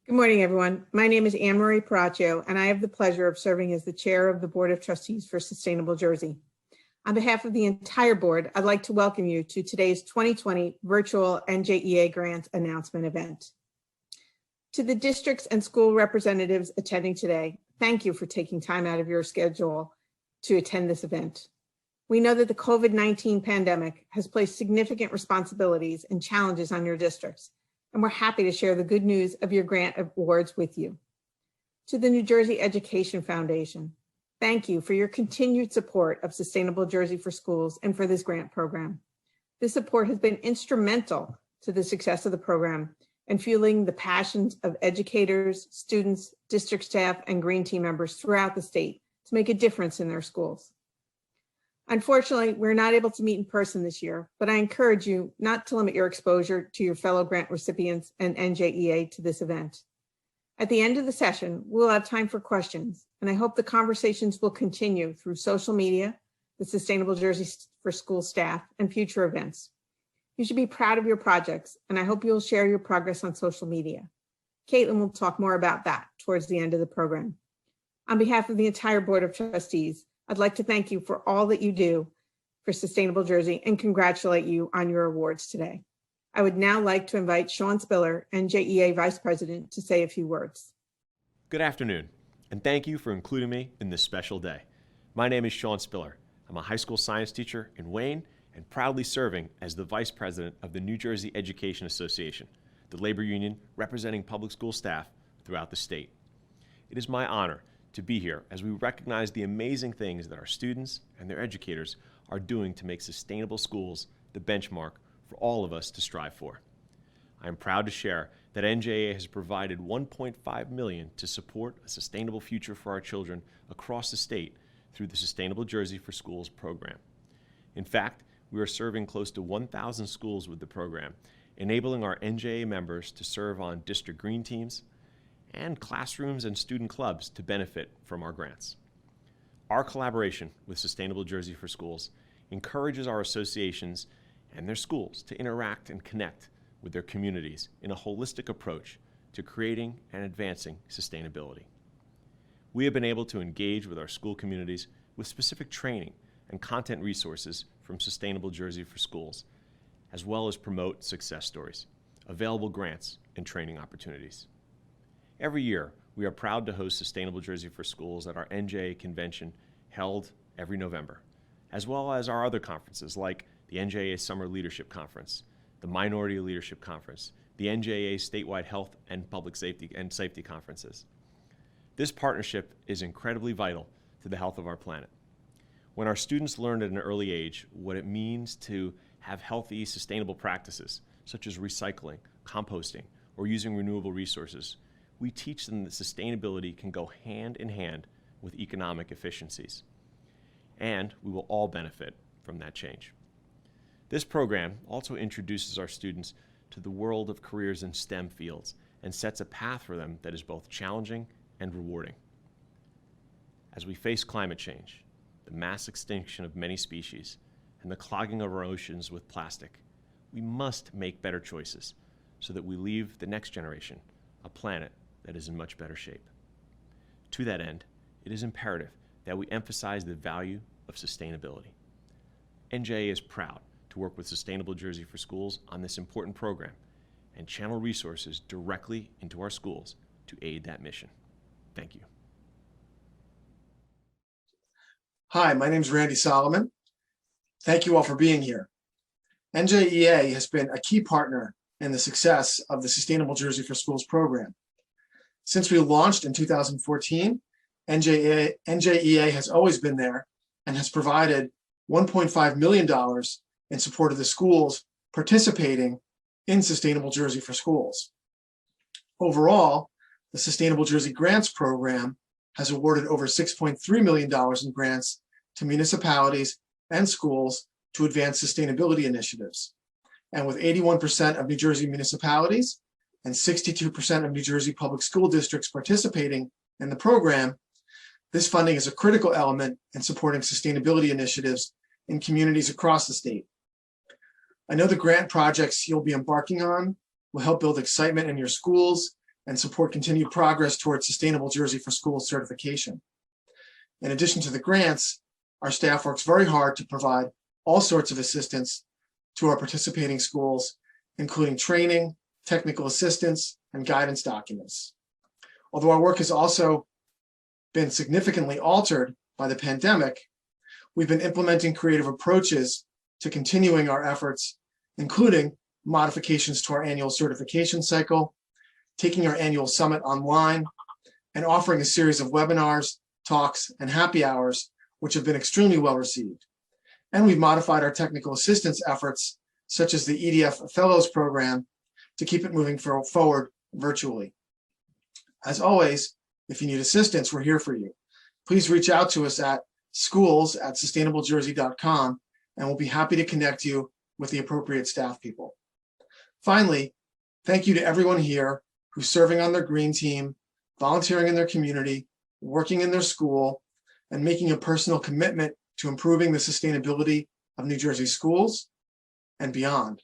Good morning, everyone. My name is Anne Marie Paraccio, and I have the pleasure of serving as the chair of the Board of Trustees for Sustainable Jersey. On behalf of the entire board, I'd like to welcome you to today's 2020 virtual NJEA Grant Announcement event. To the districts and school representatives attending today, thank you for taking time out of your schedule to attend this event. We know that the COVID-19 pandemic has placed significant responsibilities and challenges on your districts, and we're happy to share the good news of your grant awards with you. To the New Jersey Education Foundation, thank you for your continued support of Sustainable Jersey for Schools and for this grant program. This support has been instrumental to the success of the program and fueling the passions of educators, students, district staff, and Green Team members throughout the state to make a difference in their schools. Unfortunately, we're not able to meet in person this year, but I encourage you not to limit your exposure to your fellow grant recipients and NJEA to this event. At the end of the session, we'll have time for questions, and I hope the conversations will continue through social media, the Sustainable Jersey for School staff, and future events. You should be proud of your projects, and I hope you'll share your progress on social media. Caitlin will talk more about that towards the end of the program. On behalf of the entire Board of Trustees, I'd like to thank you for all that you do for Sustainable Jersey and congratulate you on your awards today. I would now like to invite Sean Spiller, NJEA Vice President, to say a few words. Good afternoon, and thank you for including me in this special day. My name is Sean Spiller. I'm a high school science teacher in Wayne and proudly serving as the Vice President of the New Jersey Education Association, the labor union representing public school staff throughout the state. It is my honor to be here as we recognize the amazing things that our students and their educators are doing to make sustainable schools the benchmark for all of us to strive for. I am proud to share that NJEA has provided $1.5 million to support a sustainable future for our children across the state through the Sustainable Jersey for Schools program. In fact, we are serving close to 1,000 schools with the program, enabling our NJEA members to serve on district green teams and classrooms and student clubs to benefit from our grants. Our collaboration with Sustainable Jersey for Schools encourages our associations and their schools to interact and connect with their communities in a holistic approach to creating and advancing sustainability. We have been able to engage with our school communities with specific training and content resources from Sustainable Jersey for Schools, as well as promote success stories, available grants, and training opportunities. Every year, we are proud to host Sustainable Jersey for Schools at our NJEA convention held every November, as well as our other conferences like the NJEA Summer Leadership Conference, the Minority Leadership Conference, the NJEA Statewide Health and Public Safety Conferences. This partnership is incredibly vital to the health of our planet. When our students learn at an early age what it means to have healthy, sustainable practices, such as recycling, composting, or using renewable resources, we teach them that sustainability can go hand in hand with economic efficiencies. And we will all benefit from that change. This program also introduces our students to the world of careers in STEM fields and sets a path for them that is both challenging and rewarding. As we face climate change, the mass extinction of many species, and the clogging of our oceans with plastic, we must make better choices so that we leave the next generation a planet that is in much better shape. To that end, it is imperative that we emphasize the value of sustainability. NJEA is proud to work with Sustainable Jersey for Schools on this important program and channel resources directly into our schools to aid that mission. Thank you. Hi, my name is Randy Solomon. Thank you all for being here. NJEA has been a key partner in the success of the Sustainable Jersey for Schools program. Since we launched in 2014, NJEA has always been there and has provided $1.5 million in support of the schools participating in Sustainable Jersey for Schools. Overall, the Sustainable Jersey Grants program has awarded over $6.3 million in grants to municipalities and schools to advance sustainability initiatives. And with 81% of New Jersey municipalities and 62% of New Jersey public school districts participating in the program, this funding is a critical element in supporting sustainability initiatives in communities across the state. I know the grant projects you'll be embarking on will help build excitement in your schools and support continued progress towards Sustainable Jersey for Schools certification. In addition to the grants, our staff works very hard to provide all sorts of assistance to our participating schools, including training, technical assistance, and guidance documents. Although our work has also been significantly altered by the pandemic, we've been implementing creative approaches to continuing our efforts, including modifications to our annual certification cycle, taking our annual summit online, and offering a series of webinars, talks, and happy hours, which have been extremely well received. And we've modified our technical assistance efforts, such as the EDF Fellows Program, to keep it moving forward virtually. As always, if you need assistance, we're here for you. Please reach out to us at schools@sustainablejersey.com, and we'll be happy to connect you with the appropriate staff people. Finally, thank you to everyone here who's serving on their green team, volunteering in their community, working in their school, and making a personal commitment to improving the sustainability of New Jersey schools and beyond.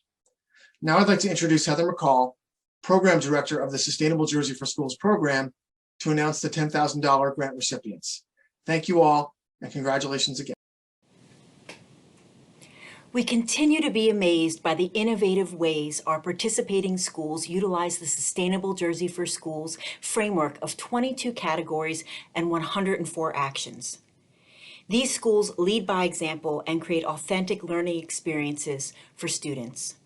Now I'd like to introduce Heather McCall, Program Director of the Sustainable Jersey for Schools program, to announce the $10,000 grant recipients. Thank you all, and congratulations again. We continue to be amazed by the innovative ways our participating schools utilize the Sustainable Jersey for Schools framework of 22 categories and 104 actions. These schools lead by example and create authentic learning experiences for students.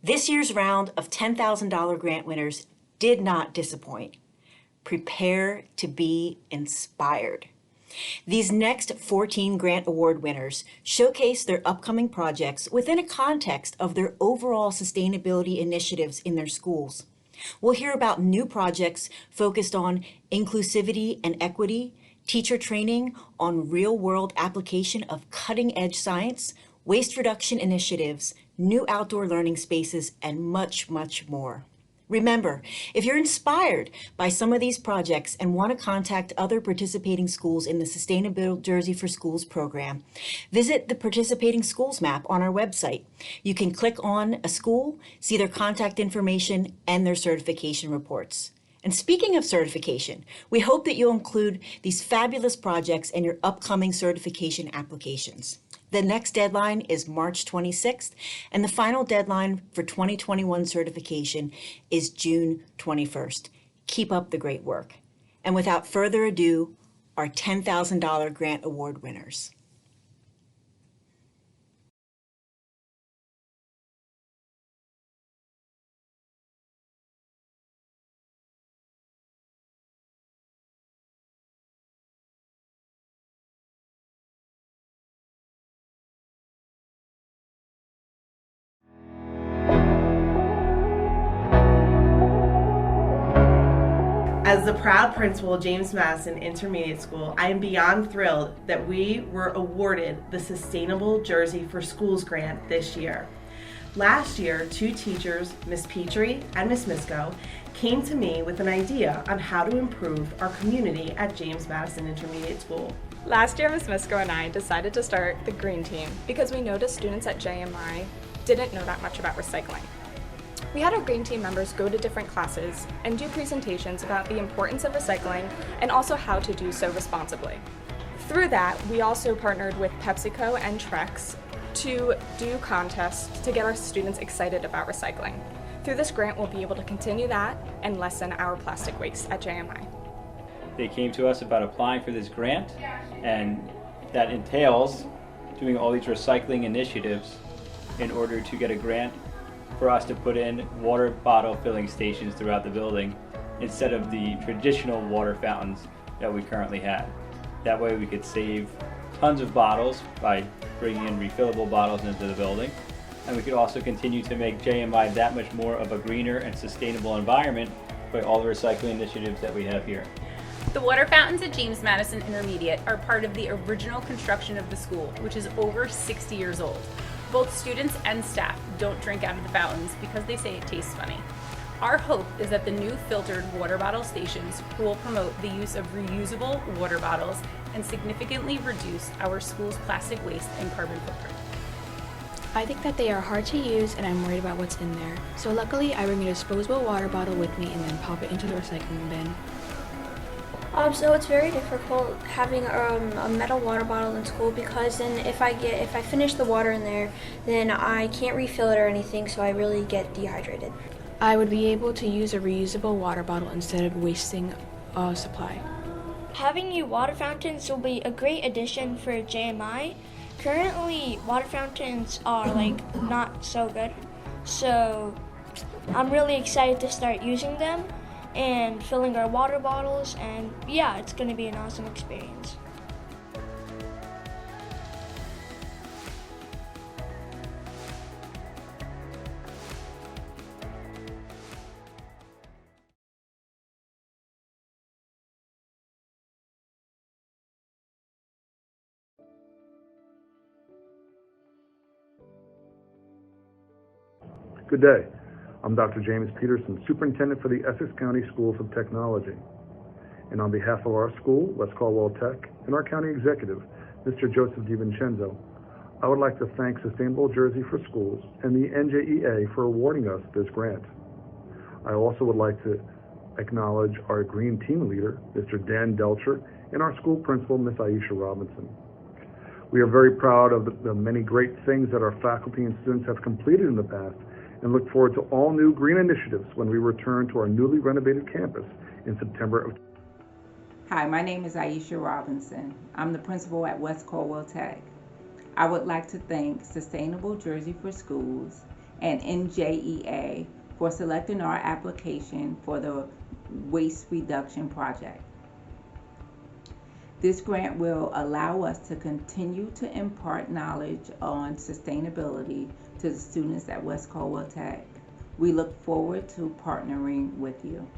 This year's round of $10,000 grant winners did not disappoint. Prepare to be inspired. These next 14 grant award winners showcase their upcoming projects within a context of their overall sustainability initiatives in their schools. We'll hear about new projects focused on inclusivity and equity, teacher training on real-world application of cutting-edge science, waste reduction initiatives, new outdoor learning spaces, and much, much more. Remember, if you're inspired by some of these projects and want to contact other participating schools in the Sustainable Jersey for Schools program, visit the participating schools map on our website. You can click on a school, see their contact information, and their certification reports. And speaking of certification, we hope that you'll include these fabulous projects in your upcoming certification applications. The next deadline is March 26th, and the final deadline for 2021 certification is June 21st. Keep up the great work. And without further ado, our $10,000 grant award winners. As the proud principal of James Madison Intermediate School, I am beyond thrilled that we were awarded the Sustainable Jersey for Schools grant this year. Last year, two teachers, Ms. Petrie and Ms. Misko, came to me with an idea on how to improve our community at James Madison Intermediate School. Last year, Ms. Misko and I decided to start the Green Team because we noticed students at JMI didn't know that much about recycling. We had our Green Team members go to different classes and do presentations about the importance of recycling and also how to do so responsibly. Through that, we also partnered with PepsiCo and Trex to do contests to get our students excited about recycling. Through this grant, we'll be able to continue that and lessen our plastic waste at JMI. They came to us about applying for this grant, and that entails doing all these recycling initiatives in order to get a grant for us to put in water bottle filling stations throughout the building instead of the traditional water fountains that we currently have. That way we could save tons of bottles by bringing in refillable bottles into the building, and we could also continue to make JMI that much more of a greener and sustainable environment by all the recycling initiatives that we have here. The water fountains at James Madison Intermediate are part of the original construction of the school, which is over 60 years old. Both students and staff don't drink out of the fountains because they say it tastes funny. Our hope is that the new filtered water bottle stations will promote the use of reusable water bottles and significantly reduce our school's plastic waste and carbon footprint. I think that they are hard to use and I'm worried about what's in there. So luckily I bring a disposable water bottle with me and then pop it into the recycling bin. So it's very difficult having a metal water bottle in school because then if I finish the water in there, then I can't refill it or anything, so I really get dehydrated. I would be able to use a reusable water bottle instead of wasting a supply. Having new water fountains will be a great addition for JMI. Currently, water fountains are not so good, so I'm really excited to start using them and filling our water bottles, and yeah, it's going to be an awesome experience. Good day. I'm Dr. James Peterson, Superintendent for the Essex County Schools of Technology. And on behalf of our school, West Caldwell Tech, and our county executive, Mr. Joseph DiVincenzo, I would like to thank Sustainable Jersey for Schools and the NJEA for awarding us this grant. I also would like to acknowledge our Green Team leader, Mr. Dan Delcher, and our school principal, Ms. Aisha Robinson. We are very proud of the many great things that our faculty and students have completed in the past, and look forward to all new green initiatives when we return to our newly renovated campus in September of. Hi, my name is Aisha Robinson. I'm the principal at West Caldwell Tech. I would like to thank Sustainable Jersey for Schools and NJEA for selecting our application for the waste reduction project. This grant will allow us to continue to impart knowledge on sustainability to the students at West Caldwell Tech. We look forward to partnering with you.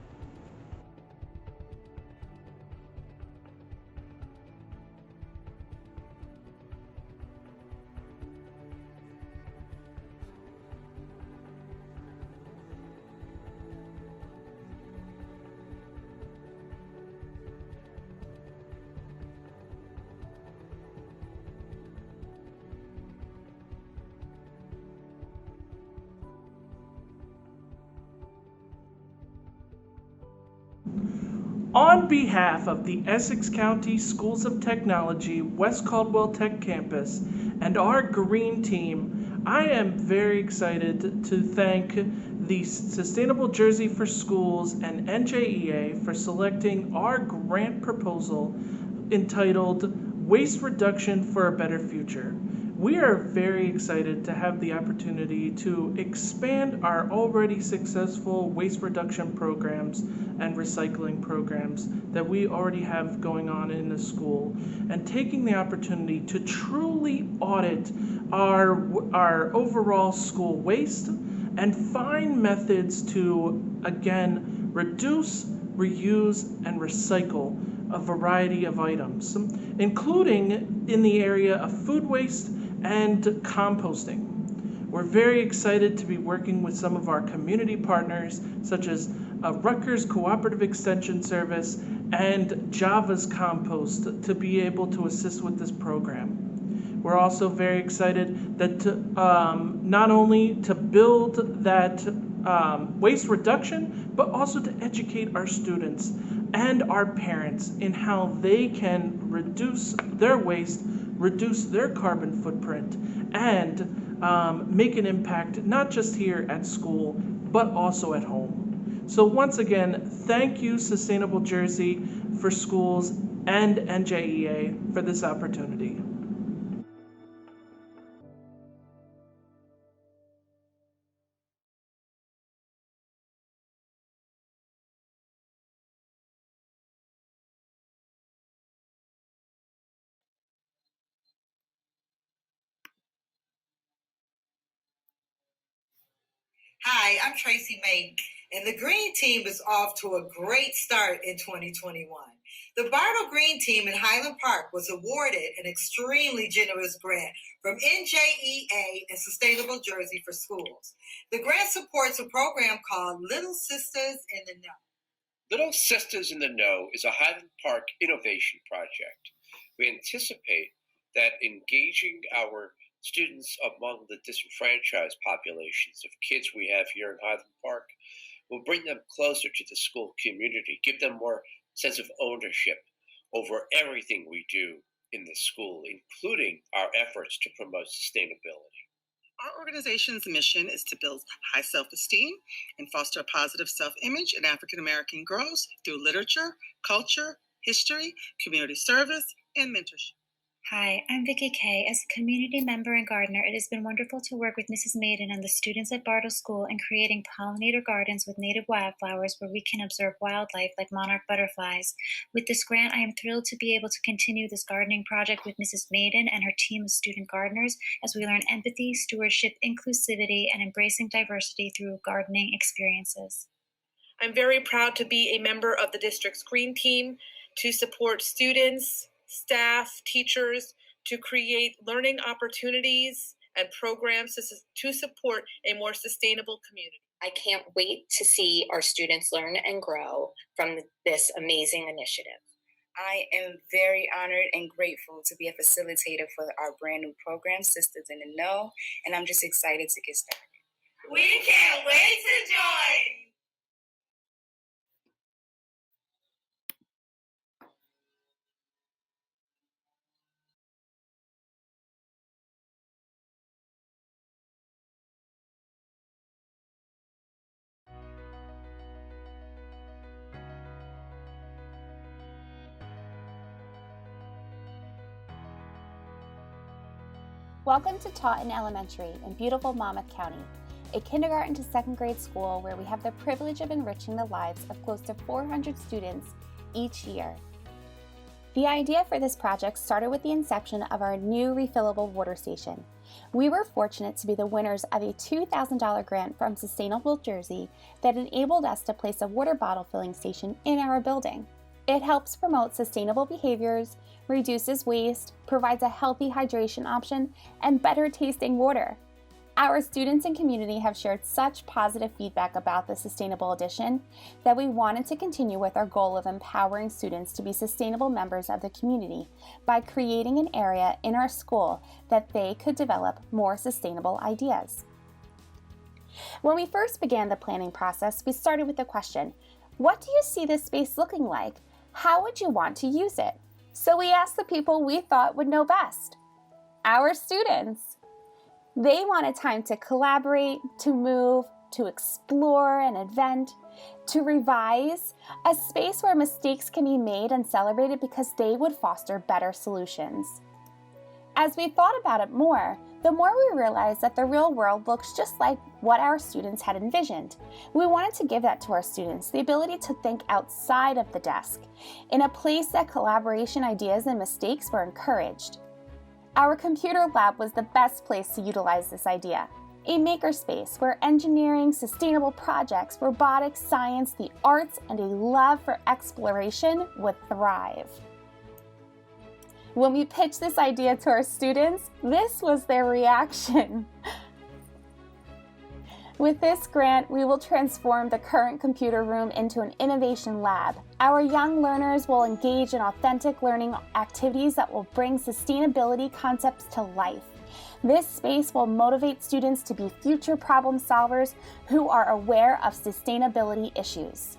On behalf of the Essex County Schools of Technology, West Caldwell Tech Campus, and our Green Team, I am very excited to thank the Sustainable Jersey for Schools and NJEA for selecting our grant proposal entitled Waste Reduction for a Better Future. We are very excited to have the opportunity to expand our already successful waste reduction programs and recycling programs that we already have going on in the school, and taking the opportunity to truly audit our overall school waste and find methods to, again, reduce, reuse, and recycle a variety of items, including in the area of food waste and composting. We're very excited to be working with some of our community partners, such as Rutgers Cooperative Extension Service and Java's Compost, to be able to assist with this program. We're also very excited that not only to build that waste reduction, but also to educate our students and our parents in how they can reduce their waste, reduce their carbon footprint, and make an impact not just here at school, but also at home. So once again, thank you, Sustainable Jersey for Schools and NJEA for this opportunity. Hi, I'm Tracy Mayton, and the Green Team is off to a great start in 2021. The Bartle Green Team in Highland Park was awarded an extremely generous grant from NJEA and Sustainable Jersey for Schools. The grant supports a program called Little Sisters in the Know. Little Sisters in the Know is a Highland Park innovation project. We anticipate that engaging our students among the disenfranchised populations of kids we have here in Highland Park. We'll bring them closer to the school community, give them more sense of ownership over everything we do in the school, including our efforts to promote sustainability. Our organization's mission is to build high self-esteem and foster a positive self-image in African American girls through literature, culture, history, community service, and mentorship. Hi, I'm Vicki Kay. As a community member and gardener, it has been wonderful to work with Mrs. Maiden and the students at Bartle School in creating pollinator gardens with native wildflowers where we can observe wildlife like monarch butterflies. With this grant, I am thrilled to be able to continue this gardening project with Mrs. Maiden and her team of student gardeners as we learn empathy, stewardship, inclusivity, and embracing diversity through gardening experiences. I'm very proud to be a member of the district's green team to support students, staff, teachers, to create learning opportunities and programs to support a more sustainable community. I can't wait to see our students learn and grow from this amazing initiative. I am very honored and grateful to be a facilitator for our brand new program, Sisters in the Know, and I'm just excited to get started. We can't wait to join! Welcome to Taunton Elementary in beautiful Monmouth County, a kindergarten to second grade school where we have the privilege of enriching the lives of close to 400 students each year. The idea for this project started with the inception of our new refillable water station. We were fortunate to be the winners of a $2,000 grant from Sustainable Jersey that enabled us to place a water bottle filling station in our building. It helps promote sustainable behaviors, reduces waste, provides a healthy hydration option, and better tasting water. Our students and community have shared such positive feedback about the sustainable addition that we wanted to continue with our goal of empowering students to be sustainable members of the community by creating an area in our school that they could develop more sustainable ideas. When we first began the planning process, we started with the question, what do you see this space looking like? How would you want to use it? So we asked the people we thought would know best, our students. They wanted time to collaborate, to move, to explore and invent, to revise, a space where mistakes can be made and celebrated because they would foster better solutions. As we thought about it more, the more we realized that the real world looks just like what our students had envisioned. We wanted to give that to our students, the ability to think outside of the desk, in a place that collaboration ideas and mistakes were encouraged. Our computer lab was the best place to utilize this idea. A makerspace where engineering, sustainable projects, robotics, science, the arts, and a love for exploration would thrive. When we pitched this idea to our students, this was their reaction. With this grant, we will transform the current computer room into an innovation lab. Our young learners will engage in authentic learning activities that will bring sustainability concepts to life. This space will motivate students to be future problem solvers who are aware of sustainability issues.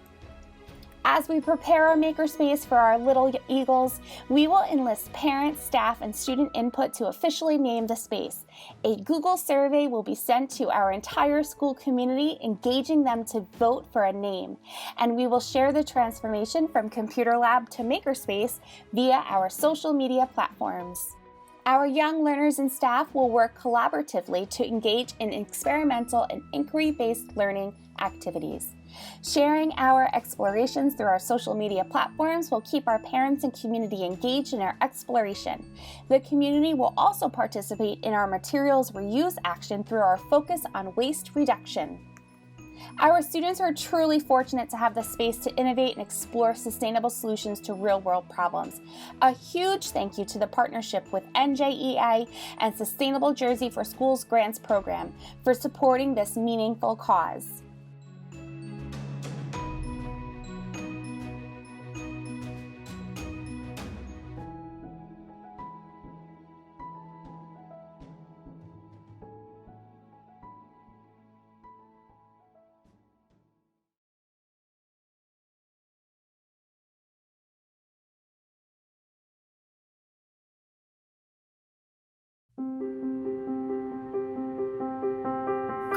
As we prepare our makerspace for our little eagles, we will enlist parents, staff, and student input to officially name the space. A Google survey will be sent to our entire school community, engaging them to vote for a name. And we will share the transformation from computer lab to makerspace via our social media platforms. Our young learners and staff will work collaboratively to engage in experimental and inquiry-based learning activities. Sharing our explorations through our social media platforms will keep our parents and community engaged in our exploration. The community will also participate in our materials reuse action through our focus on waste reduction. Our students are truly fortunate to have the space to innovate and explore sustainable solutions to real-world problems. A huge thank you to the partnership with NJEA and Sustainable Jersey for Schools Grants Program for supporting this meaningful cause.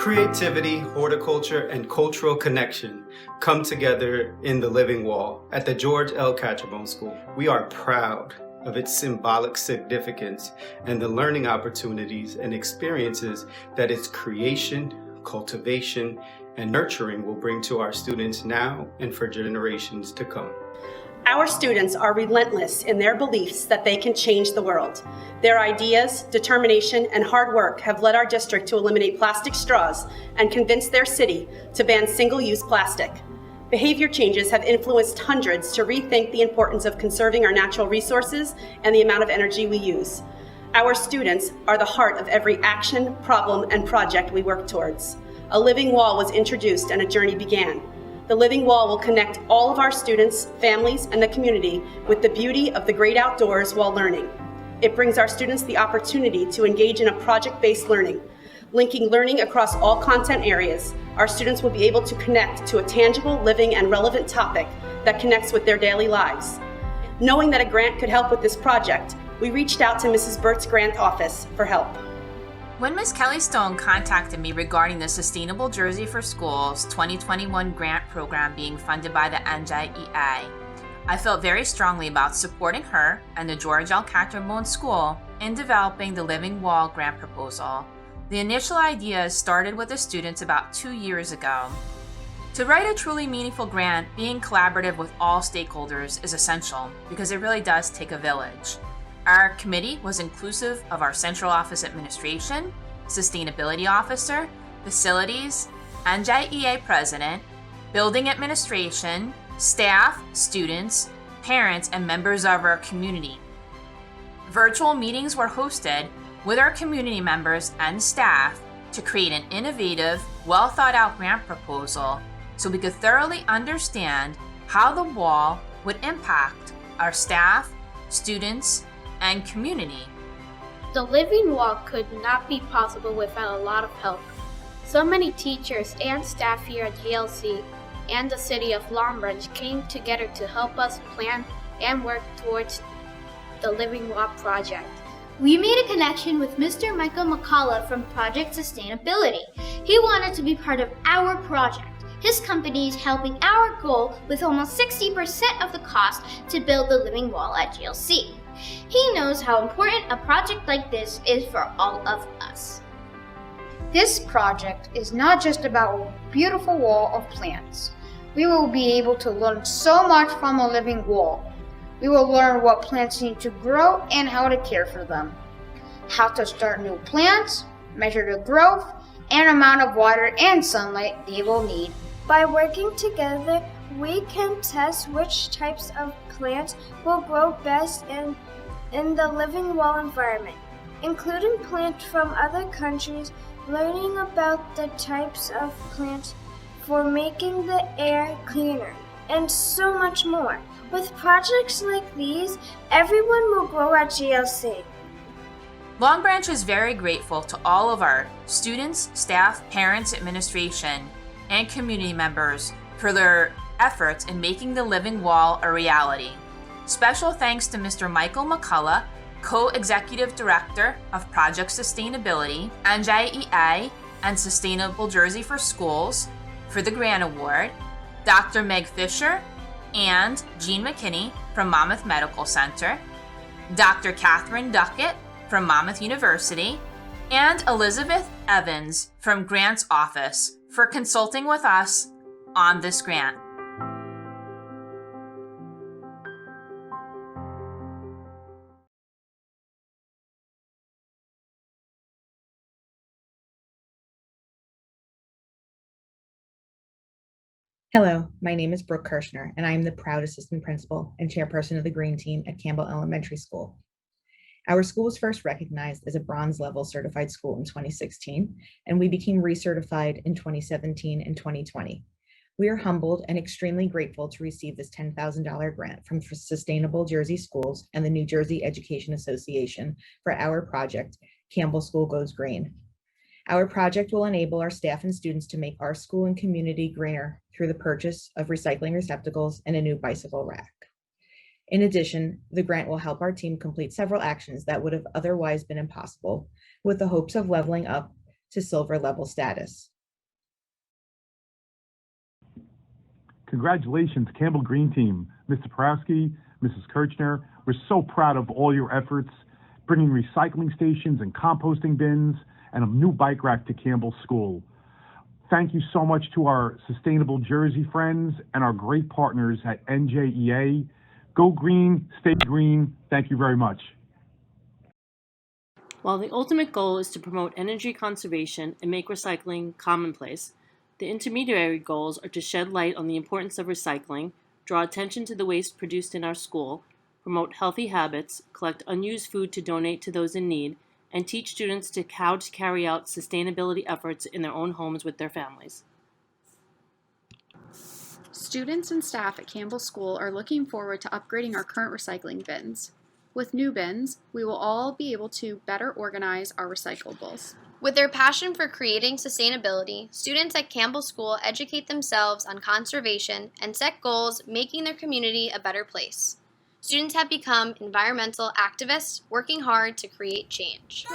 Creativity, horticulture, and cultural connection come together in the Living Wall at the George L. Catcherbone School. We are proud of its symbolic significance and the learning opportunities and experiences that its creation, cultivation, and nurturing will bring to our students now and for generations to come. Our students are relentless in their beliefs that they can change the world. Their ideas, determination, and hard work have led our district to eliminate plastic straws and convince their city to ban single-use plastic. Behavior changes have influenced hundreds to rethink the importance of conserving our natural resources and the amount of energy we use. Our students are the heart of every action, problem, and project we work towards. A living wall was introduced and a journey began. The Living Wall will connect all of our students, families, and the community with the beauty of the great outdoors while learning. It brings our students the opportunity to engage in a project-based learning. Linking learning across all content areas, our students will be able to connect to a tangible, living, and relevant topic that connects with their daily lives. Knowing that a grant could help with this project, we reached out to Mrs. Burt's grant office for help. When Ms. Kelly Stone contacted me regarding the Sustainable Jersey for Schools 2021 grant program being funded by the NJEA, I felt very strongly about supporting her and the George L. Catcherbone School in developing the Living Wall grant proposal. The initial idea started with the students about 2 years ago. To write a truly meaningful grant, being collaborative with all stakeholders is essential because it really does take a village. Our committee was inclusive of our central office administration, sustainability officer, facilities, NJEA president, building administration, staff, students, parents, and members of our community. Virtual meetings were hosted with our community members and staff to create an innovative, well thought out grant proposal so we could thoroughly understand how the wall would impact our staff, students, and community. The Living Wall could not be possible without a lot of help. So many teachers and staff here at JLC and the city of Long Branch came together to help us plan and work towards the Living Wall project. We made a connection with Mr. Michael McCullough from Project Sustainability. He wanted to be part of our project. His company is helping our goal with almost 60% of the cost to build the Living Wall at JLC. He knows how important a project like this is for all of us. This project is not just about a beautiful wall of plants. We will be able to learn so much from a living wall. We will learn what plants need to grow and how to care for them, how to start new plants, measure the growth and amount of water and sunlight they will need. By working together, we can test which types of plants will grow best in the Living Wall environment, including plants from other countries, learning about the types of plants for making the air cleaner, and so much more. With projects like these, everyone will grow at JLC. Long Branch is very grateful to all of our students, staff, parents, administration, and community members for their efforts in making the Living Wall a reality. Special thanks to Mr. Michael McCullough, Co-Executive Director of Project Sustainability, NJEA, and Sustainable Jersey for Schools for the grant award, Dr. Meg Fisher and Jean McKinney from Monmouth Medical Center, Dr. Catherine Duckett from Monmouth University, and Elizabeth Evans from Grant's Office for consulting with us on this grant. Hello, my name is Brooke Kirshner, and I am the proud assistant principal and chairperson of the Green Team at Campbell Elementary School. Our school was first recognized as a bronze level certified school in 2016, and we became recertified in 2017 and 2020. We are humbled and extremely grateful to receive this $10,000 grant from Sustainable Jersey Schools and the New Jersey Education Association for our project, Campbell School Goes Green. Our project will enable our staff and students to make our school and community greener through the purchase of recycling receptacles and a new bicycle rack. In addition, the grant will help our team complete several actions that would have otherwise been impossible, with the hopes of leveling up to silver level status. Congratulations, Campbell Green Team, Mr. Porowski, Mrs. Kirchner. We're so proud of all your efforts, bringing recycling stations and composting bins and a new bike rack to Campbell School. Thank you so much to our Sustainable Jersey friends and our great partners at NJEA. Go green, stay green. Thank you very much. While the ultimate goal is to promote energy conservation and make recycling commonplace, the intermediary goals are to shed light on the importance of recycling, draw attention to the waste produced in our school, promote healthy habits, collect unused food to donate to those in need, and teach students how to carry out sustainability efforts in their own homes with their families. Students and staff at Campbell School are looking forward to upgrading our current recycling bins. With new bins, we will all be able to better organize our recyclables. With their passion for creating sustainability, students at Campbell School educate themselves on conservation and set goals making their community a better place. Students have become environmental activists working hard to create change.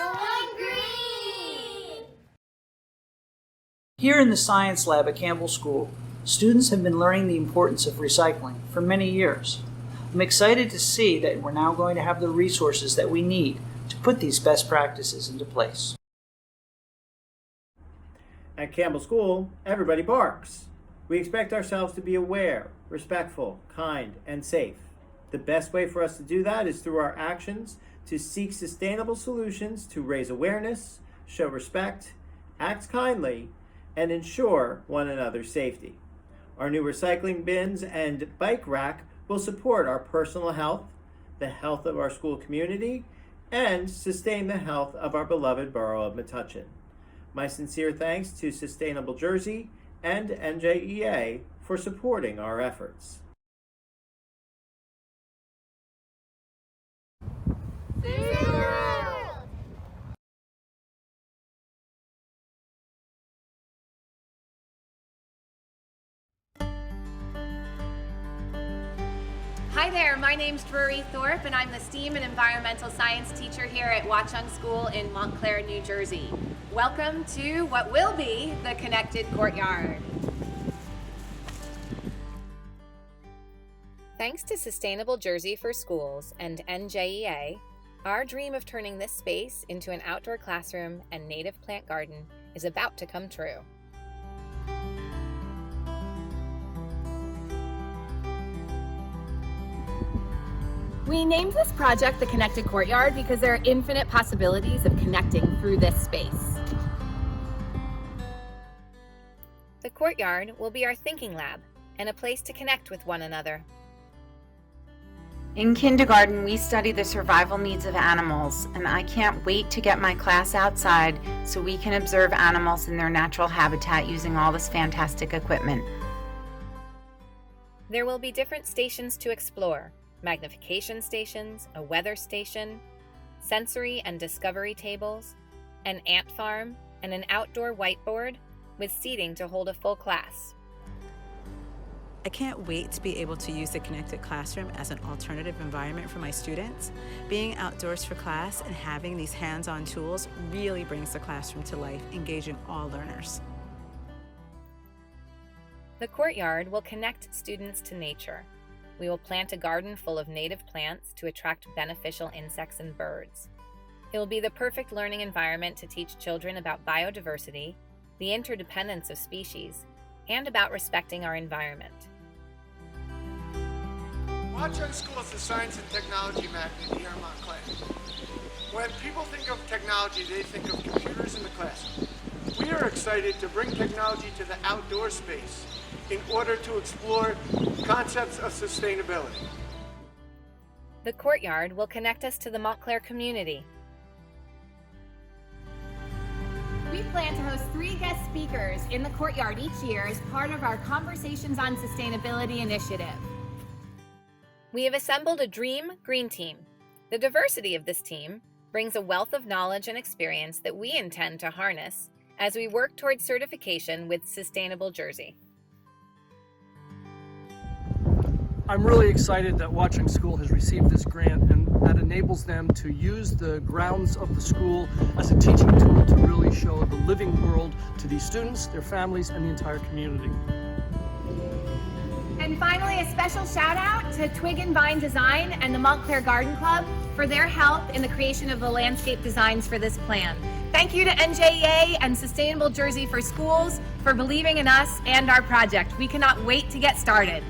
Here in the science lab at Campbell School, students have been learning the importance of recycling for many years. I'm excited to see that we're now going to have the resources that we need to put these best practices into place. At Campbell School, everybody barks. We expect ourselves to be aware, respectful, kind, and safe. The best way for us to do that is through our actions to seek sustainable solutions to raise awareness, show respect, act kindly, and ensure one another's safety. Our new recycling bins and bike rack will support our personal health, the health of our school community, and sustain the health of our beloved borough of Metuchen. My sincere thanks to Sustainable Jersey and NJEA for supporting our efforts. Hi there, my name's Drury Thorpe and I'm the STEAM and Environmental Science teacher here at Watchung School in Montclair, New Jersey. Welcome to what will be the Connected Courtyard. Thanks to Sustainable Jersey for Schools and NJEA, our dream of turning this space into an outdoor classroom and native plant garden is about to come true. We named this project the Connected Courtyard because there are infinite possibilities of connecting through this space. The courtyard will be our thinking lab and a place to connect with one another. In kindergarten, we study the survival needs of animals, and I can't wait to get my class outside so we can observe animals in their natural habitat using all this fantastic equipment. There will be different stations to explore: magnification stations, a weather station, sensory and discovery tables, an ant farm, and an outdoor whiteboard with seating to hold a full class. I can't wait to be able to use the Connected Classroom as an alternative environment for my students. Being outdoors for class and having these hands-on tools really brings the classroom to life, engaging all learners. The courtyard will connect students to nature. We will plant a garden full of native plants to attract beneficial insects and birds. It will be the perfect learning environment to teach children about biodiversity, the interdependence of species, and about respecting our environment. Watchung School is the science and technology magnet here in Montclair. When people think of technology, they think of computers in the classroom. We are excited to bring technology to the outdoor space in order to explore concepts of sustainability. The courtyard will connect us to the Montclair community. We plan to host 3 guest speakers in the courtyard each year as part of our Conversations on Sustainability initiative. We have assembled a dream green team. The diversity of this team brings a wealth of knowledge and experience that we intend to harness as we work towards certification with Sustainable Jersey. I'm really excited that Watchung School has received this grant, and that enables them to use the grounds of the school as a teaching tool to really show the living world to these students, their families, and the entire community. And finally, a special shout out to Twig and Vine Design and the Montclair Garden Club for their help in the creation of the landscape designs for this plan. Thank you to NJEA and Sustainable Jersey for Schools for believing in us and our project. We cannot wait to get started.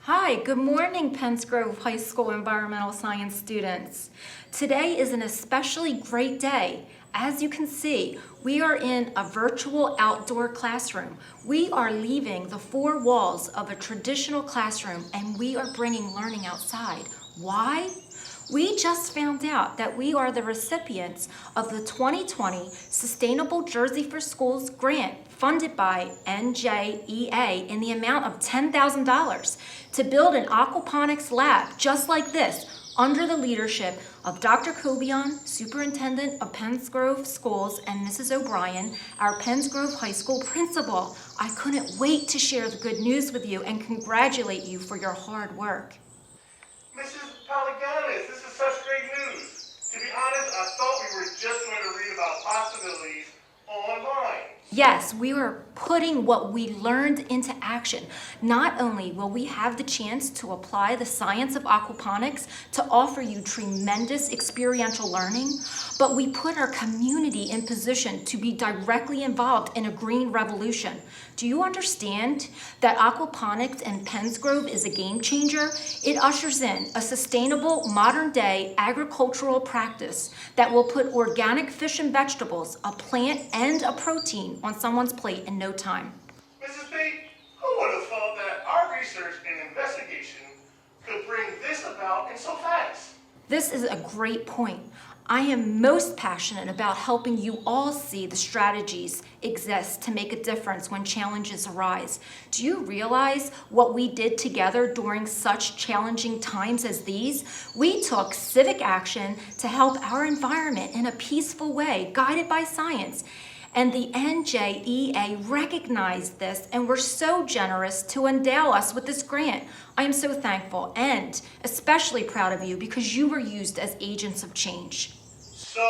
Hi, good morning, Penns Grove High School environmental science students. Today is an especially great day. As you can see, we are in a virtual outdoor classroom. We are leaving the four walls of a traditional classroom and we are bringing learning outside. Why? We just found out that we are the recipients of the 2020 Sustainable Jersey for Schools grant funded by NJEA in the amount of $10,000 to build an aquaponics lab just like this under the leadership of Dr. Cobian, Superintendent of Penns Grove Schools, and Mrs. O'Brien, our Penns Grove High School principal. I couldn't wait to share the good news with you and congratulate you for your hard work. Mrs. Palaganis, this is such great news. To be honest, I thought we were just going to read about possibilities online. Yes, we are putting what we learned into action. Not only will we have the chance to apply the science of aquaponics to offer you tremendous experiential learning, but we put our community in position to be directly involved in a green revolution. Do you understand that aquaponics in Penns Grove is a game changer? It ushers in a sustainable, modern-day agricultural practice that will put organic fish and vegetables, a plant and a protein on someone's plate in no time. Mrs. B, who would have thought that our research and investigation could bring this about in so fast? This is a great point. I am most passionate about helping you all see the strategies exist to make a difference when challenges arise. Do you realize what we did together during such challenging times as these? We took civic action to help our environment in a peaceful way, guided by science. And the NJEA recognized this and were so generous to endow us with this grant. I am so thankful and especially proud of you because you were used as agents of change. So,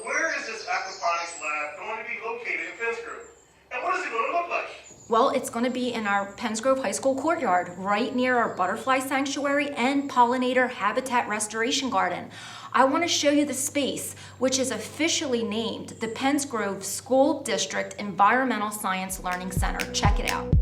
where is this aquaponics lab going to be located in Penns Grove? And what is it going to look like? Well, it's going to be in our Penns Grove High School courtyard, right near our butterfly sanctuary and pollinator habitat restoration garden. I want to show you the space, which is officially named the Penns Grove School District Environmental Science Learning Center. Check it out.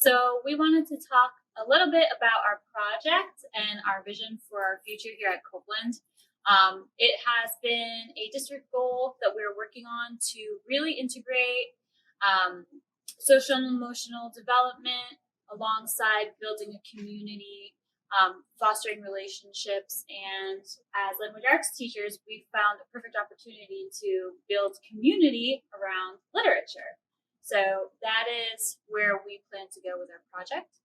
So we wanted to talk a little bit about our project and our vision for our future here at Copeland. It has been a district goal that we're working on to really integrate social and emotional development alongside building a community, fostering relationships, and as language arts teachers, we found a perfect opportunity to build community around literature. So that is where we plan to go with our project.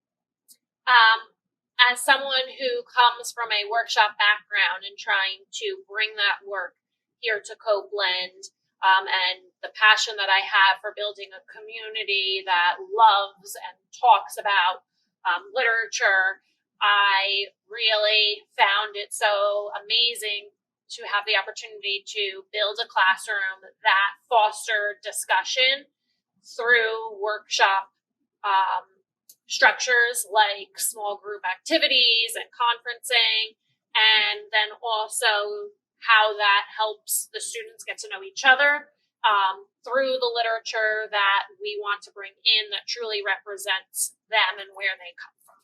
As someone who comes from a workshop background and trying to bring that work here to Copeland, and the passion that I have for building a community that loves and talks about literature, I really found it so amazing to have the opportunity to build a classroom that fostered discussion through workshop structures like small group activities and conferencing, and then also how that helps the students get to know each other through the literature that we want to bring in that truly represents them and where they come from.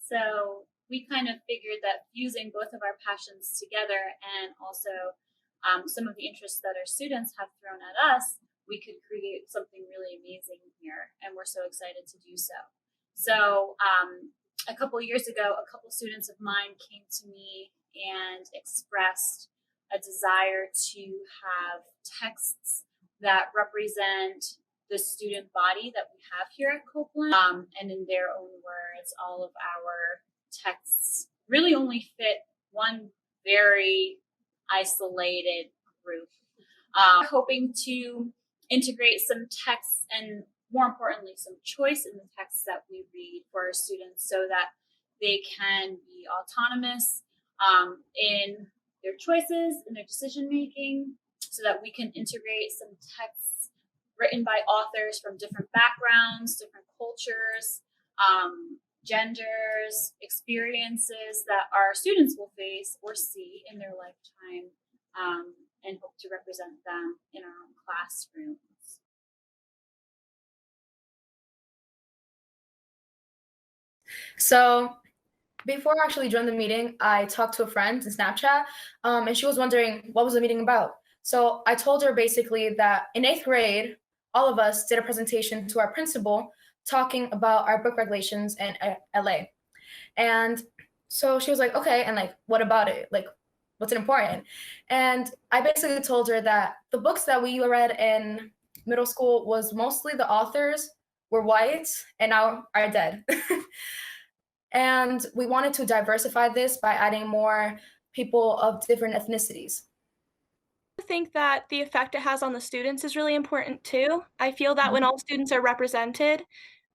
So we kind of figured that fusing both of our passions together and also some of the interests that our students have thrown at us, we could create something really amazing here, and we're so excited to do so. So a couple years ago, a couple students of mine came to me and expressed a desire to have texts that represent the student body that we have here at Copeland. And in their own words, all of our texts really only fit one very isolated group. Hoping to integrate some texts and, more importantly, some choice in the texts that we read for our students so that they can be autonomous in their choices, in their decision making, so that we can integrate some texts written by authors from different backgrounds, different cultures, genders, experiences that our students will face or see in their lifetime, and hope to represent them in our own classrooms. So before I actually joined the meeting, I talked to a friend in Snapchat, and she was wondering what was the meeting about. So I told her basically that in 8th grade, all of us did a presentation to our principal talking about our book regulations in LA. And so she was like, okay, and like, what about it? Like, what's it important? And I basically told her that the books that we read in middle school was mostly the authors were white and now are dead. And we wanted to diversify this by adding more people of different ethnicities. I think that the effect it has on the students is really important too. I feel that when all students are represented,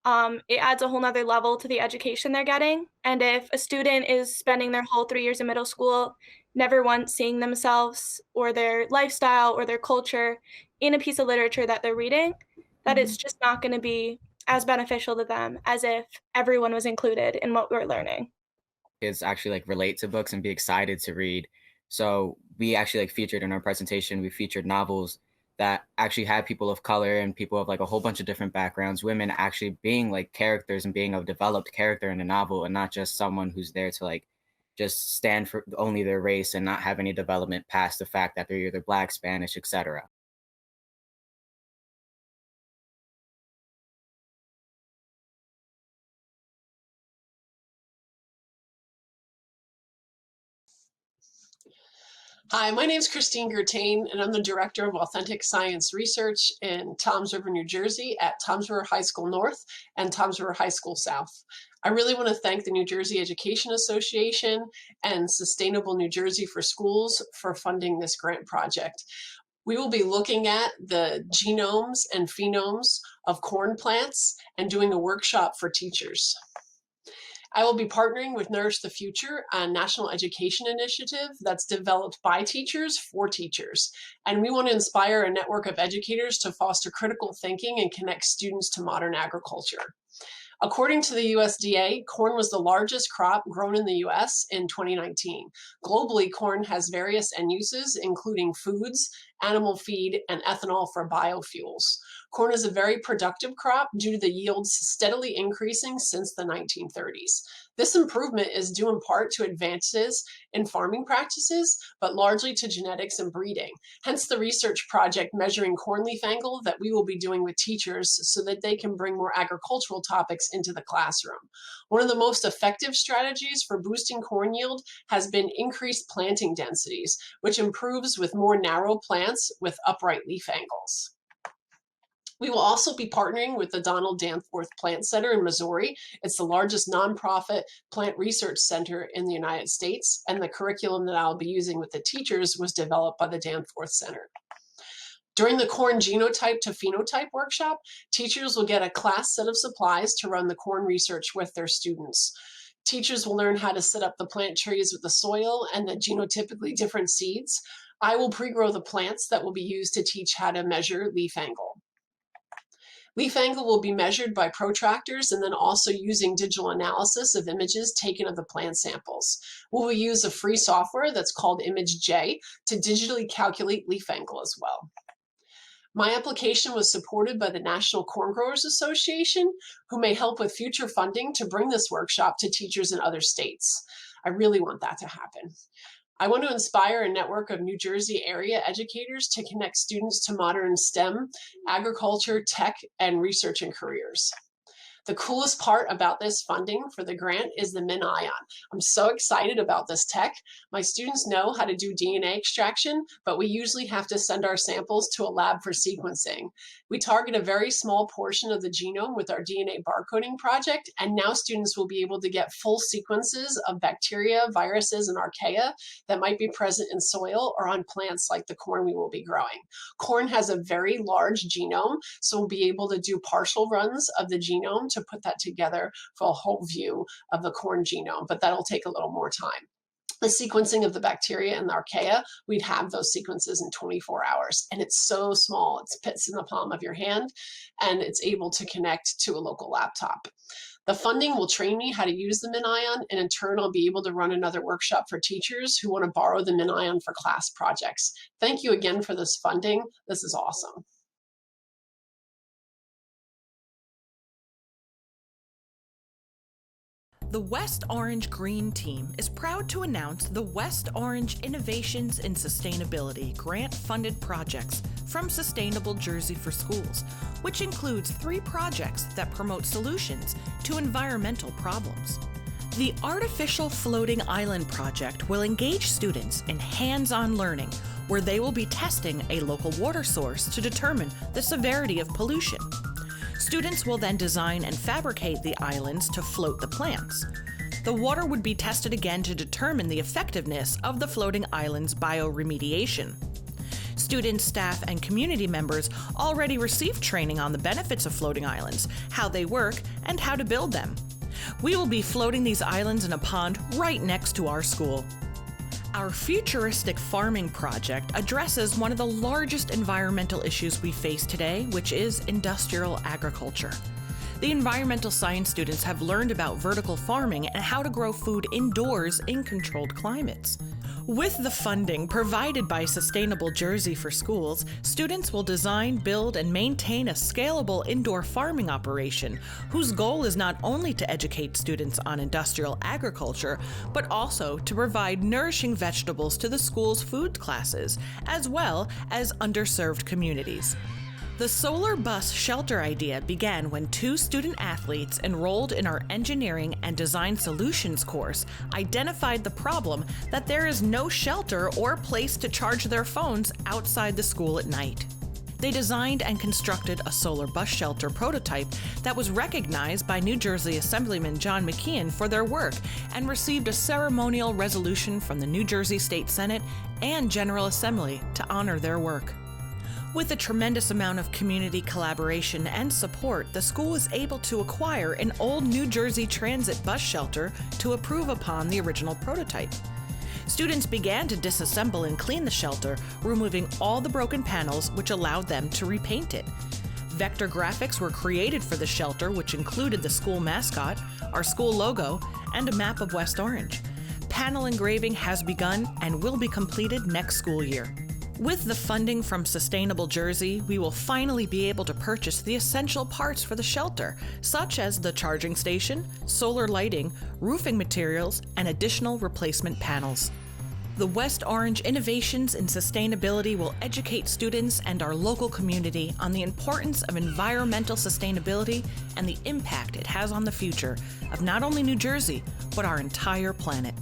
it adds a whole nother level to the education they're getting. And if a student is spending their whole 3 years in middle school never once seeing themselves or their lifestyle or their culture in a piece of literature that they're reading, that it's just not going to be as beneficial to them as if everyone was included in what we're learning. Kids actually like relate to books and be excited to read. So we actually like featured in our presentation, we featured novels that actually had people of color and people of like a whole bunch of different backgrounds, women actually being like characters and being a developed character in a novel and not just someone who's there to like just stand for only their race and not have any development past the fact that they're either Black, Spanish, etc. Hi, my name is Christine Gertain, and I'm the Director of Authentic Science Research in Toms River, New Jersey at Toms River High School North and Toms River High School South. I really want to thank the New Jersey Education Association and Sustainable New Jersey for Schools for funding this grant project. We will be looking at the genomes and phenomes of corn plants and doing a workshop for teachers. I will be partnering with Nourish the Future, a national education initiative that's developed by teachers for teachers. And we want to inspire a network of educators to foster critical thinking and connect students to modern agriculture. According to the USDA, corn was the largest crop grown in the US in 2019. Globally, corn has various end uses, including foods, animal feed, and ethanol for biofuels. Corn is a very productive crop due to the yields steadily increasing since the 1930s. This improvement is due in part to advances in farming practices, but largely to genetics and breeding. Hence the research project measuring corn leaf angle that we will be doing with teachers so that they can bring more agricultural topics into the classroom. One of the most effective strategies for boosting corn yield has been increased planting densities, which improves with more narrow plants with upright leaf angles. We will also be partnering with the Donald Danforth Plant Center in Missouri. It's the largest nonprofit plant research center in the United States, and the curriculum that I'll be using with the teachers was developed by the Danforth Center. During the corn genotype to phenotype workshop, teachers will get a class set of supplies to run the corn research with their students. Teachers will learn how to set up the plant trees with the soil and the genotypically different seeds. I will pre-grow the plants that will be used to teach how to measure leaf angle. Leaf angle will be measured by protractors and then also using digital analysis of images taken of the plant samples. We will use a free software that's called NJEA to digitally calculate leaf angle as well. My application was supported by the National Corn Growers Association, who may help with future funding to bring this workshop to teachers in other states. I really want that to happen. I want to inspire a network of New Jersey area educators to connect students to modern STEM, agriculture, tech, and research and careers. The coolest part about this funding for the grant is the MinION. I'm so excited about this tech. My students know how to do DNA extraction, but we usually have to send our samples to a lab for sequencing. We target a very small portion of the genome with our DNA barcoding project, and now students will be able to get full sequences of bacteria, viruses, and archaea that might be present in soil or on plants like the corn we will be growing. Corn has a very large genome, so we'll be able to do partial runs of the genome to put that together for a whole view of the corn genome, but that'll take a little more time. The sequencing of the bacteria and the archaea, we'd have those sequences in 24 hours. And it's so small, it fits in the palm of your hand, and it's able to connect to a local laptop. The funding will train me how to use the MinION, and in turn, I'll be able to run another workshop for teachers who want to borrow the MinION for class projects. Thank you again for this funding. This is awesome. The West Orange Green Team is proud to announce the West Orange Innovations in Sustainability grant-funded projects from Sustainable Jersey for Schools, which includes 3 projects that promote solutions to environmental problems. The Artificial Floating Island Project will engage students in hands-on learning, where they will be testing a local water source to determine the severity of pollution. Students will then design and fabricate the islands to float the plants. The water would be tested again to determine the effectiveness of the floating islands' bioremediation. Students, staff, and community members already received training on the benefits of floating islands, how they work, and how to build them. We will be floating these islands in a pond right next to our school. Our futuristic farming project addresses one of the largest environmental issues we face today, which is industrial agriculture. The environmental science students have learned about vertical farming and how to grow food indoors in controlled climates. With the funding provided by Sustainable Jersey for Schools, students will design, build, and maintain a scalable indoor farming operation whose goal is not only to educate students on industrial agriculture, but also to provide nourishing vegetables to the school's food classes, as well as underserved communities. The solar bus shelter idea began when 2 student athletes enrolled in our Engineering and Design Solutions course identified the problem that there is no shelter or place to charge their phones outside the school at night. They designed and constructed a solar bus shelter prototype that was recognized by New Jersey Assemblyman John McKeon for their work and received a ceremonial resolution from the New Jersey State Senate and General Assembly to honor their work. With a tremendous amount of community collaboration and support, the school was able to acquire an old New Jersey Transit bus shelter to improve upon the original prototype. Students began to disassemble and clean the shelter, removing all the broken panels, which allowed them to repaint it. Vector graphics were created for the shelter, which included the school mascot, our school logo, and a map of West Orange. Panel engraving has begun and will be completed next school year. With the funding from Sustainable Jersey, we will finally be able to purchase the essential parts for the shelter, such as the charging station, solar lighting, roofing materials, and additional replacement panels. The West Orange Innovations in Sustainability will educate students and our local community on the importance of environmental sustainability and the impact it has on the future of not only New Jersey, but our entire planet.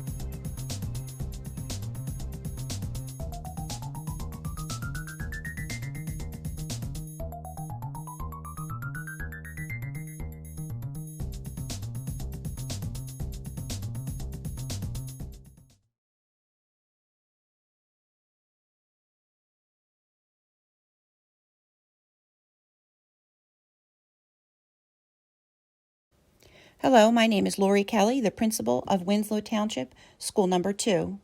Hello, my name is Lori Kelly, the principal of Winslow Township, School Number 2.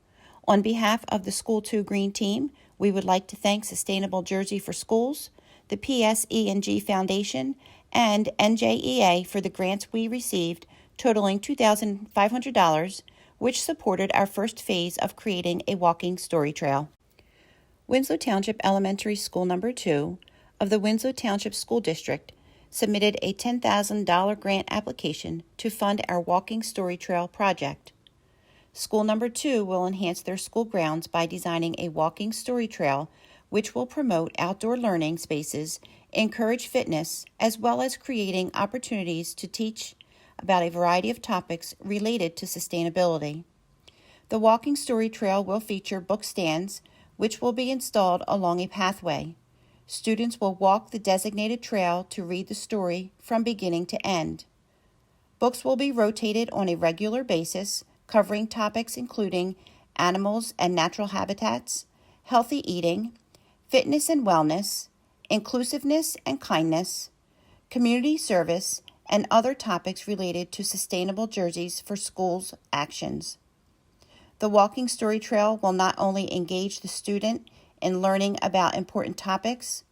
On behalf of the School 2 Green Team, we would like to thank Sustainable Jersey for Schools, the PSE&G Foundation, and NJEA for the grants we received, totaling $2,500, which supported our first phase of creating a walking story trail. Winslow Township Elementary School Number 2 of the Winslow Township School District submitted a $10,000 grant application to fund our walking story trail project. School Number 2 will enhance their school grounds by designing a walking story trail which will promote outdoor learning spaces, encourage fitness, as well as creating opportunities to teach about a variety of topics related to sustainability. The walking story trail will feature book stands, which will be installed along a pathway. Students will walk the designated trail to read the story from beginning to end. Books will be rotated on a regular basis, covering topics including animals and natural habitats, healthy eating, fitness and wellness, inclusiveness and kindness, community service, and other topics related to sustainable jerseys for schools' actions. The walking story trail will not only engage the student in learning about important topics,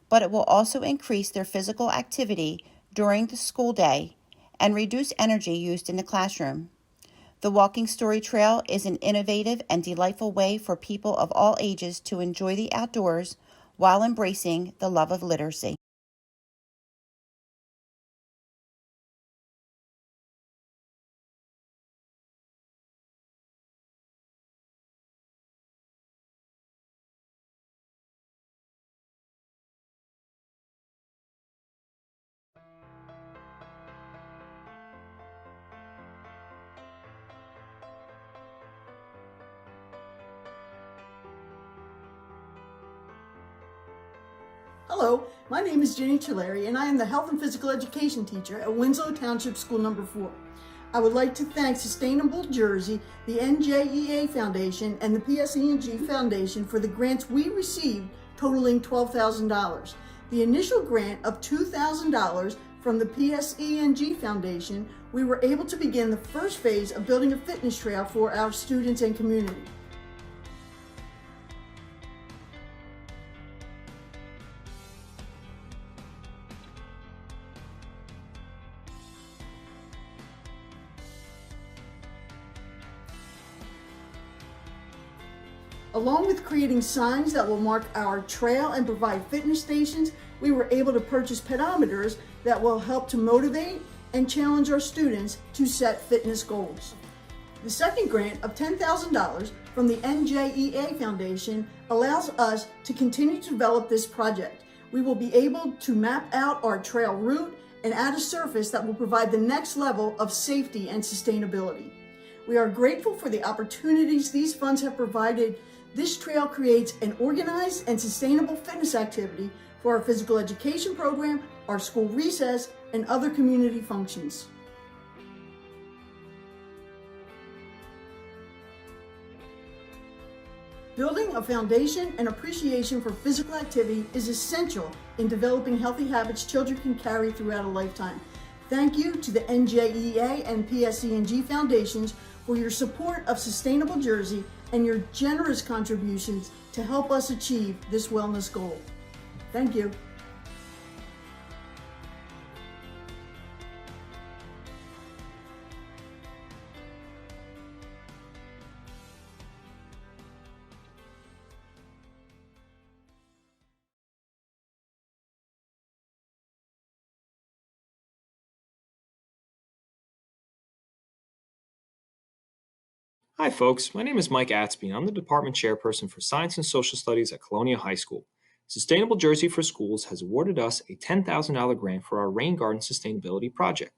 but it will also increase their physical activity during the school day and reduce energy used in the classroom. The walking story trail is an innovative and delightful way for people of all ages to enjoy the outdoors while embracing the love of literacy. Hello, my name is Jenny Tulare and I am the Health and Physical Education teacher at Winslow Township School Number 4. I would like to thank Sustainable Jersey, the NJEA Foundation, and the PSE&G Foundation for the grants we received totaling $12,000. The initial grant of $2,000 from the PSE&G Foundation, we were able to begin the first phase of building a fitness trail for our students and community. Along with creating signs that will mark our trail and provide fitness stations, we were able to purchase pedometers that will help to motivate and challenge our students to set fitness goals. The second grant of $10,000 from the NJEA Foundation allows us to continue to develop this project. We will be able to map out our trail route and add a surface that will provide the next level of safety and sustainability. We are grateful for the opportunities these funds have provided. This trail creates an organized and sustainable fitness activity for our physical education program, our school recess, and other community functions. Building a foundation and appreciation for physical activity is essential in developing healthy habits children can carry throughout a lifetime. Thank you to the NJEA and PSE&G Foundations for your support of Sustainable Jersey and your generous contributions to help us achieve this wellness goal. Thank you. Hi folks, my name is Mike Atsby and I'm the Department Chairperson for Science and Social Studies at Colonia High School. Sustainable Jersey for Schools has awarded us a $10,000 grant for our rain garden sustainability project.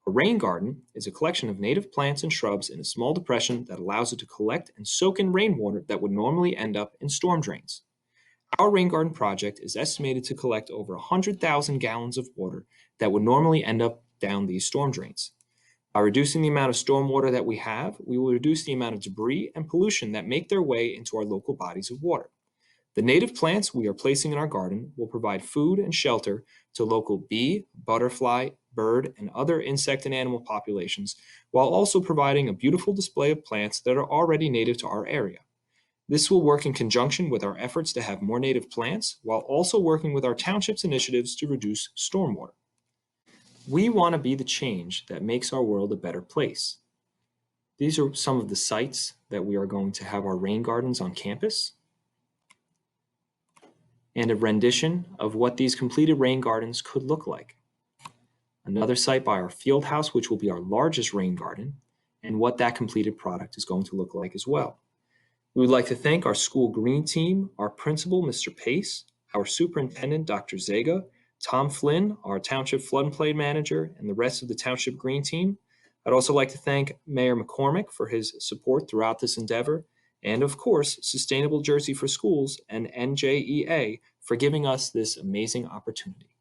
A rain garden is a collection of native plants and shrubs in a small depression that allows it to collect and soak in rainwater that would normally end up in storm drains. Our rain garden project is estimated to collect over 100,000 gallons of water that would normally end up down these storm drains. By reducing the amount of stormwater that we have, we will reduce the amount of debris and pollution that make their way into our local bodies of water. The native plants we are placing in our garden will provide food and shelter to local bee, butterfly, bird, and other insect and animal populations, while also providing a beautiful display of plants that are already native to our area. This will work in conjunction with our efforts to have more native plants while also working with our township's initiatives to reduce stormwater. We want to be the change that makes our world a better place. These are some of the sites that we are going to have our rain gardens on campus, and a rendition of what these completed rain gardens could look like. Another site by our field house, which will be our largest rain garden, and what that completed product is going to look like as well. We would like to thank our school green team, our principal, Mr. Pace, our superintendent, Dr. Zaga, Tom Flynn, our township floodplain manager, and the rest of the township green team. I'd also like to thank Mayor McCormick for his support throughout this endeavor, and of course, Sustainable Jersey for Schools and NJEA for giving us this amazing opportunity.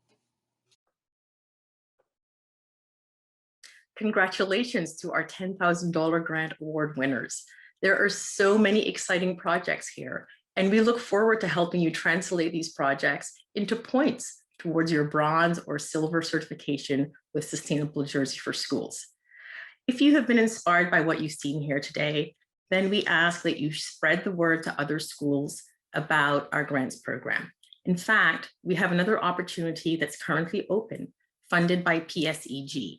Congratulations to our $10,000 grant award winners. There are so many exciting projects here, and we look forward to helping you translate these projects into points towards your bronze or silver certification with Sustainable Jersey for Schools. If you have been inspired by what you've seen here today, then we ask that you spread the word to other schools about our grants program. In fact, we have another opportunity that's currently open, funded by PSEG.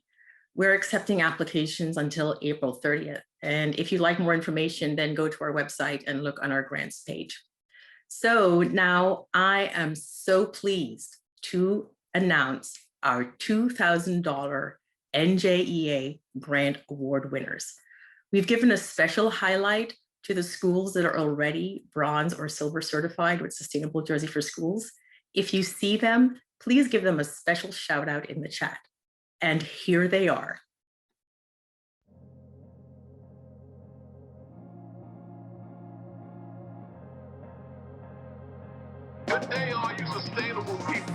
We're accepting applications until April 30th. And if you'd like more information, then go to our website and look on our grants page. So now I am so pleased to announce our $2,000 NJEA Grant Award winners. We've given a special highlight to the schools that are already bronze or silver certified with Sustainable Jersey for Schools. If you see them, please give them a special shout out in the chat. And here they are. Good day, all you sustainable people.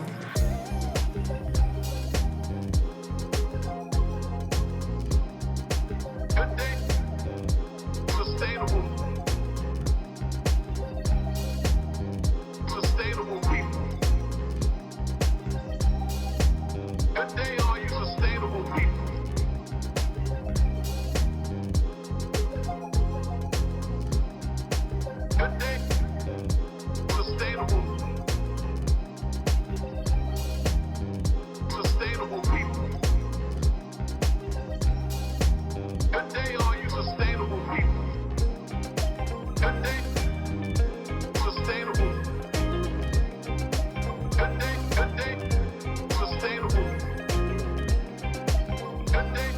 Good day, sustainable people. Good day, all you sustainable people. Good day, sustainable people. Good day, all you sustainable people. Good day, sustainable. Good day, sustainable. Good day,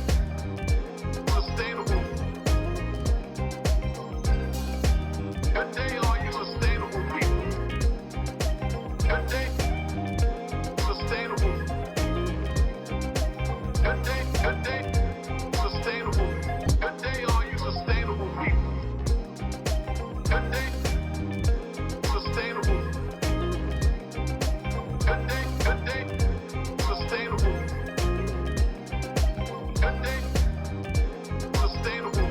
sustainable. Good day, all you sustainable people. Good day, sustainable. Good day, sustainable. Good day, all you sustainable people. Good day, sustainable. Good day, sustainable. Good day, sustainable.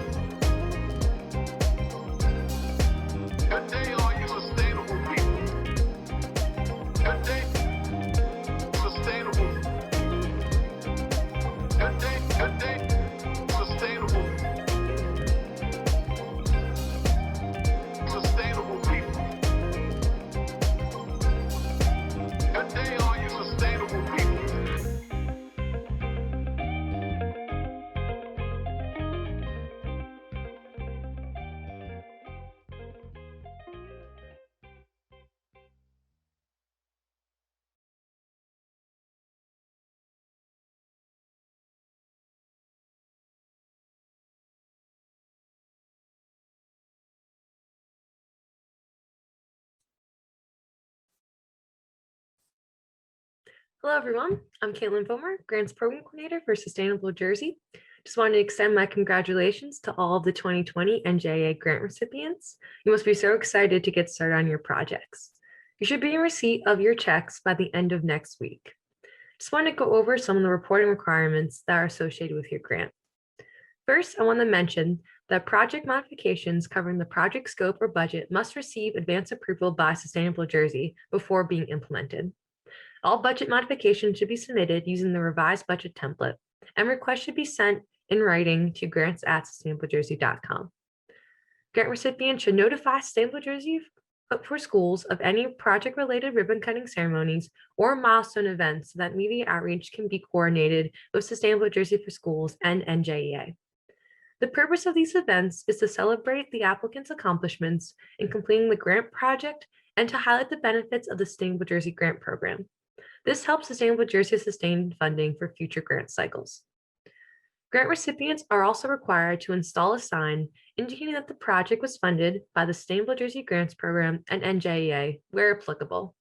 Good day, all you sustainable people. Good day, sustainable. Good day, sustainable. Sustainable people. Good day, all you sustainable people. Hello, everyone. I'm Caitlin Vomer, Grants Program Coordinator for Sustainable Jersey. Just wanted to extend my congratulations to all of the 2020 NJEA grant recipients. You must be so excited to get started on your projects. You should be in receipt of your checks by the end of next week. Just want to go over some of the reporting requirements that are associated with your grant. First, I want to mention that project modifications covering the project scope or budget must receive advance approval by Sustainable Jersey before being implemented. All budget modifications should be submitted using the revised budget template, and requests should be sent in writing to grants@sustainablejersey.com. Grant recipients should notify Sustainable Jersey for Schools of any project-related ribbon cutting ceremonies or milestone events so that media outreach can be coordinated with Sustainable Jersey for Schools and NJEA. The purpose of these events is to celebrate the applicant's accomplishments in completing the grant project and to highlight the benefits of the Sustainable Jersey Grant Program. This helps Sustainable Jersey sustain funding for future grant cycles. Grant recipients are also required to install a sign indicating that the project was funded by the Sustainable Jersey Grants Program and NJEA, where applicable,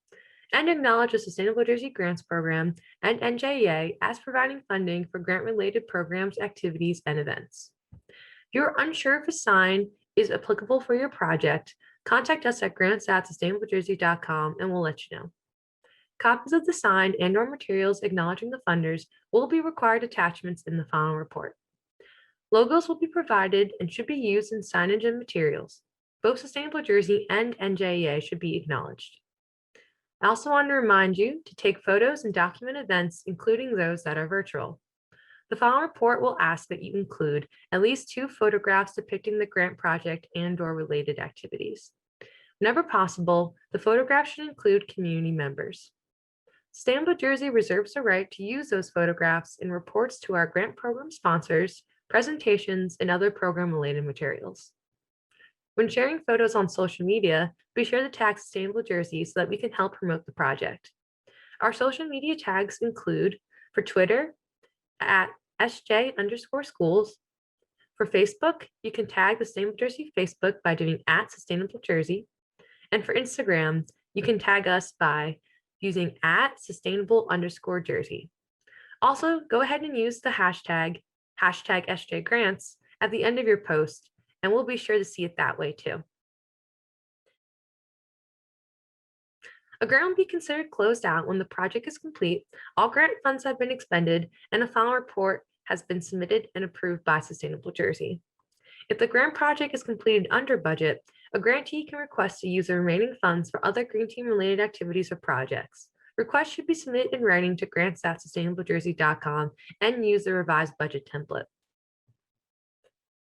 and acknowledge the Sustainable Jersey Grants Program and NJEA as providing funding for grant-related programs, activities, and events. If you're unsure if a sign is applicable for your project, contact us at grants@sustainablejersey.com and we'll let you know. Copies of the sign and/or materials acknowledging the funders will be required attachments in the final report. Logos will be provided and should be used in signage and materials. Both Sustainable Jersey and NJEA should be acknowledged. I also want to remind you to take photos and document events, including those that are virtual. The final report will ask that you include at least 2 photographs depicting the grant project and/or related activities. Whenever possible, the photograph should include community members. Sustainable Jersey reserves the right to use those photographs in reports to our grant program sponsors, presentations, and other program-related materials. When sharing photos on social media, be sure to tag Sustainable Jersey so that we can help promote the project. Our social media tags include, for Twitter, at SJ_schools. For Facebook, you can tag the Sustainable Jersey Facebook by doing @SustainableJersey. And for Instagram, you can tag us by using @sustainable_Jersey. Also, go ahead and use the hashtag #SJGrants at the end of your post, and we'll be sure to see it that way too. A grant will be considered closed out when the project is complete, all grant funds have been expended, and a final report has been submitted and approved by Sustainable Jersey. If the grant project is completed under budget, a grantee can request to use the remaining funds for other Green Team related activities or projects. Requests should be submitted in writing to grants@sustainablejersey.com and use the revised budget template.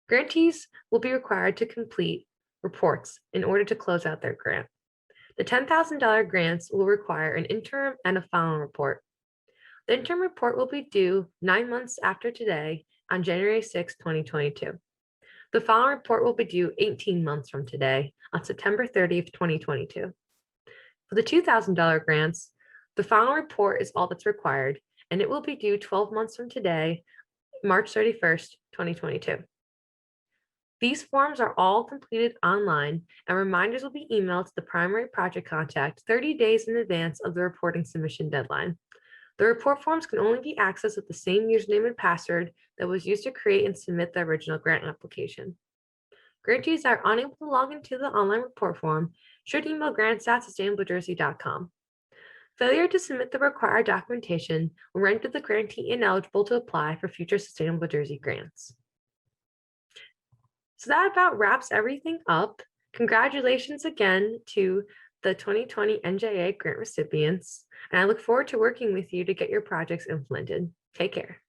Grantees will be required to complete reports in order to close out their grant. The $10,000 grants will require an interim and a final report. The interim report will be due 9 months after today on January 6, 2022. The final report will be due 18 months from today on September 30th, 2022. For the $2,000 grants, the final report is all that's required, and it will be due 12 months from today, March 31st, 2022. These forms are all completed online, and reminders will be emailed to the primary project contact 30 days in advance of the reporting submission deadline. The report forms can only be accessed with the same username and password that was used to create and submit the original grant application. Grantees that are unable to log into the online report form should email grants@sustainablejersey.com. Failure to submit the required documentation will render the grantee ineligible to apply for future Sustainable Jersey grants. So that about wraps everything up. Congratulations again to the 2020 NJEA grant recipients, and I look forward to working with you to get your projects implemented. Take care.